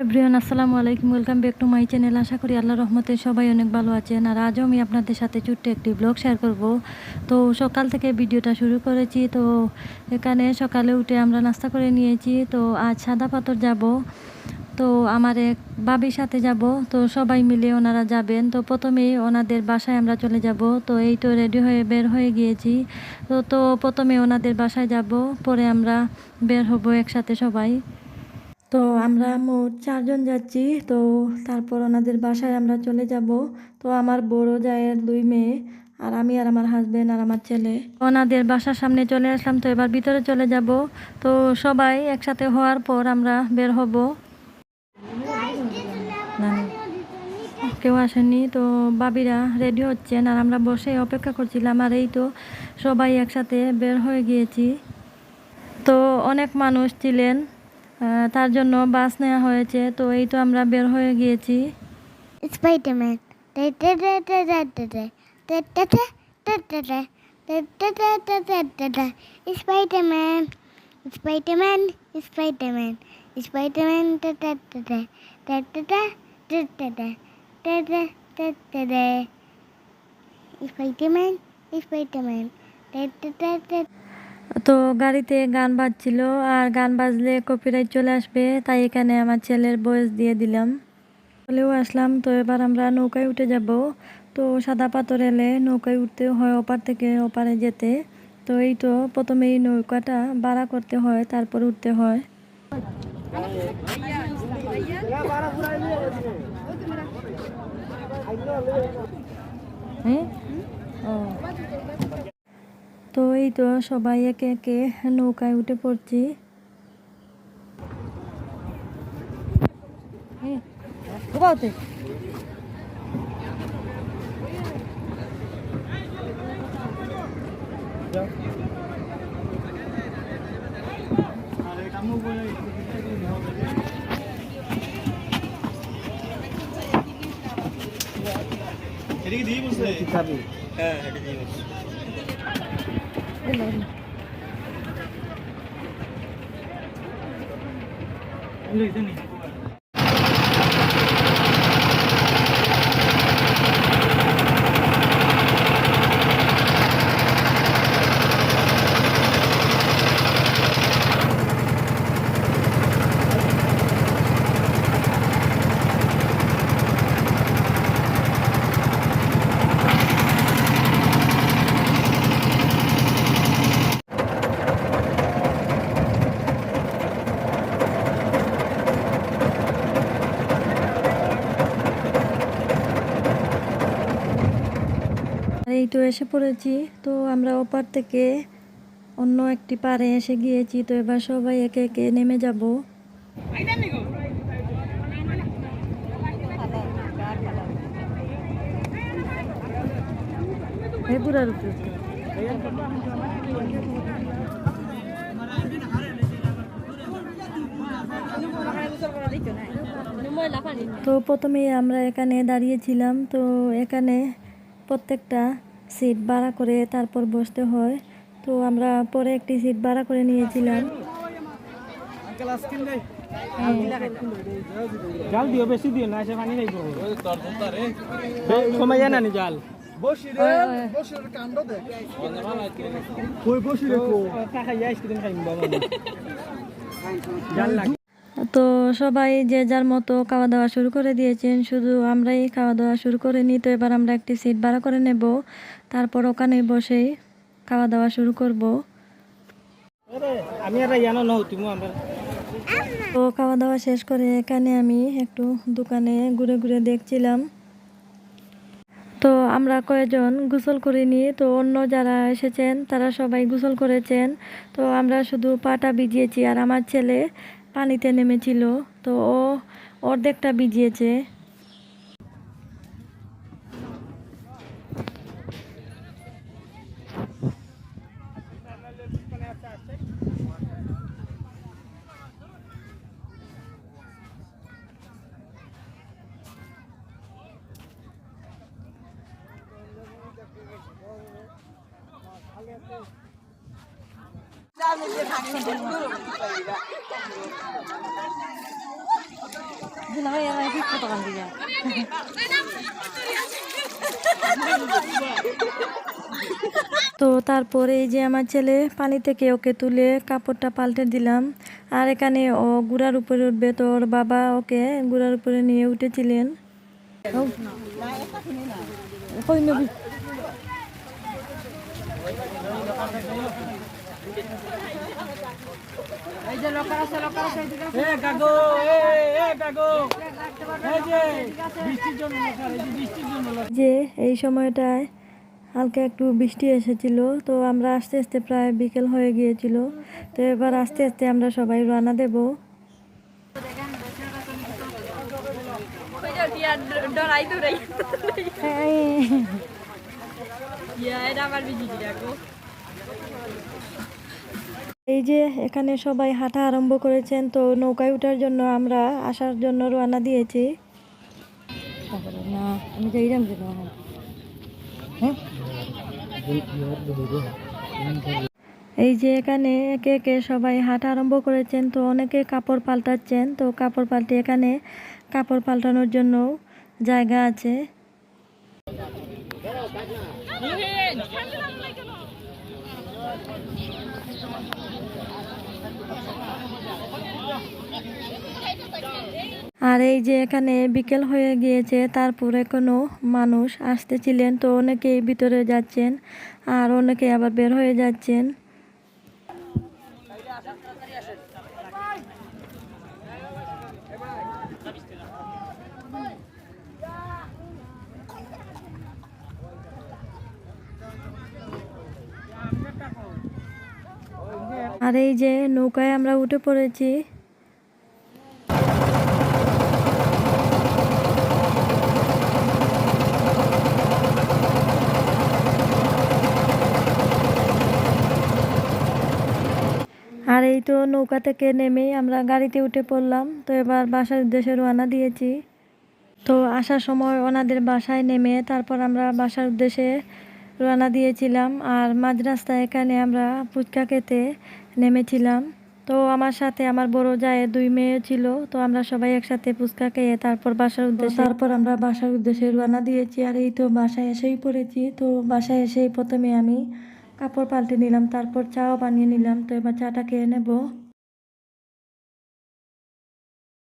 Everyone আসসালামু আলাইকুম, welcome back to my channel. আশা করি আল্লাহর রহমতে সবাই অনেক ভালো আছেন। আর আজও আমি আপনাদের সাথে ছোট্ট একটি ব্লগ শেয়ার করব। তো সকাল থেকে ভিডিওটা শুরু করেছি। তো এখানে সকালে উঠে আমরা নাস্তা করে নিয়েছি। তো আজ সাদা পাথর যাব। তো আমার এক বাবির সাথে যাব। তো সবাই মিলে ওনারা যাবেন। তো প্রথমেই ওনাদের বাসায় আমরা চলে যাব। তো এই তো রেডি হয়ে বের হয়ে গিয়েছি। তো প্রথমে ওনাদের বাসায় যাব, পরে আমরা বের হব একসাথে সবাই। তো আমরা মোট 4 জন যাচ্ছি। তো তারপর ওনাদের বাসায় আমরা চলে যাব। তো আমার বড় জায়ের 2 মেয়ে, আর আমি আর আমার হাজবেন্ড আর আমার ছেলে ওনাদের বাসার সামনে চলে আসলাম। তো এবার ভিতরে চলে যাব। তো সবাই একসাথে হওয়ার পর আমরা বের হব। কেউ আসেনি। তো বাবিরা রেডি হচ্ছেন আর আমরা বসে অপেক্ষা করছিলাম। আর এই তো সবাই একসাথে বের হয়ে গিয়েছি। তো অনেক মানুষ ছিলেন, তার জন্য বাস নেওয়া হয়েছে। তো এই তো আমরা বের হয়ে গিয়েছি। Spiderman Spiderman Spiderman Spiderman Spiderman Spiderman Spiderman. তো গাড়িতে গান বাজছিল, আর গান বাজলে কপিরাইট চলে আসবে, তাই এখানে আমার ছেলের ভয়েস দিয়ে দিলাম। চলেও আসলাম। তো এবার আমরা নৌকায় উঠে যাব। তো সাদা পাথর এলে নৌকায় উঠতে হয় ওপার থেকে ওপারে যেতে। তো এই তো প্রথমেই নৌকাটা ভাড়া করতে হয়, তারপর উঠতে হয়। হ্যাঁ, ও তো এই তো সবাই একে একে নৌকায় উঠে পড়ছি। এই তো এসে পড়েছি। তো আমরা ওপার থেকে অন্য একটি পাড়ে এসে গিয়েছি। তো এবার সবাই একে একে নেমে যাব। তো প্রথমেই আমরা এখানে দাঁড়িয়েছিলাম। তো এখানে প্রত্যেকটা সিট ভাড়া করে তারপর বসতে হয়। তো আমরা পরে একটি সিট ভাড়া করে নিয়েছিলাম। জাল দিও, বেশি দিও না, সে পানি যাইব সময় যায় না নি জাল তো সবাই যে যার মতো খাওয়া দাওয়া শুরু করে দিয়েছেন, শুধু আমরাই খাওয়া দাওয়া শুরু করে নিই। তো এবার আমরা একটি সিট ভাড়া করে নেব, তারপর ওখানে বসেই খাওয়া দাওয়া শুরু করব। তো খাওয়া দাওয়া শেষ করে এখানে আমি একটু দোকানে ঘুরে ঘুরে দেখছিলাম। তো আমরা কয়েকজন গোসল করিনি। তো অন্য যারা এসেছেন তারা সবাই গোসল করেছেন। তো আমরা শুধু পাটা ভিজিয়েছি, আর আমার ছেলে পানিতে নেমেছিল। তো ও অর্ধেকটা ভিজিয়েছে। তো তারপরে এই যে আমার ছেলে পানি থেকে ওকে তুলে কাপড়টা পাল্টে দিলাম। আর এখানে ও গুড়ার উপরে উঠবে, তো ওর বাবা ওকে গুড়ার উপরে নিয়ে উঠেছিলেন। এ কাকু, কাকু, এই যে বৃষ্টির জন্য লোকাল, এই যে বৃষ্টির জন্য লোকাল। যে এই সময়টায় হালকা একটু বৃষ্টি এসেছিল, তো আমরা আস্তে আস্তে প্রায় বিকেল হয়ে গিয়েছিল। তো এবার আস্তে আস্তে আমরা সবাই রওনা দেব। এই যে এখানে সবাই হাঁটা আরম্ভ করেছেন, তো নৌকায় ওঠার জন্য আমরা আসার জন্য রওনা দিয়েছি। না আমি যাইলাম যে এই যে এখানে একে একে সবাই হাঁটা আরম্ভ করেছেন, তো অনেকে কাপড় পাল্টাচ্ছেন। তো কাপড় পাল্টে এখানে কাপড় পাল্টানোর জন্য জায়গা আছে। আর এই যে এখানে বিকেল হয়ে গিয়েছে, তারপরে কোনো মানুষ আসতেছিলেন, তো অনেকেই ভিতরে যাচ্ছেন আর অনেকে আবার বের হয়ে যাচ্ছেন। আর এই যে নৌকায় আমরা উঠে পড়েছি। আর এই তো নৌকা থেকে নেমেই আমরা গাড়িতে উঠে পড়লাম। তো এবার বাসার উদ্দেশ্যে রওনা দিয়েছি। তো আসার সময় ওনাদের বাসায় নেমে তারপর আমরা বাসার উদ্দেশ্যে রওনা দিয়েছিলাম। আর মাঝ রাস্তায় এখানে আমরা ফুচকা খেতে নেমেছিলাম। তো আমার সাথে আমার বড় জায়ের 2 মেয়ে ছিল, তো আমরা সবাই একসাথে ফুচকা খেয়ে তারপর আমরা বাসার উদ্দেশ্যে রওনা দিয়েছি। আর এই তো বাসায় এসেই পড়েছি। তো বাসায় এসেই প্রথমে আমি কাপড় পাল্টে নিলাম, তারপর চাও বানিয়ে নিলাম। তো এবার চাটা খেয়ে নেব।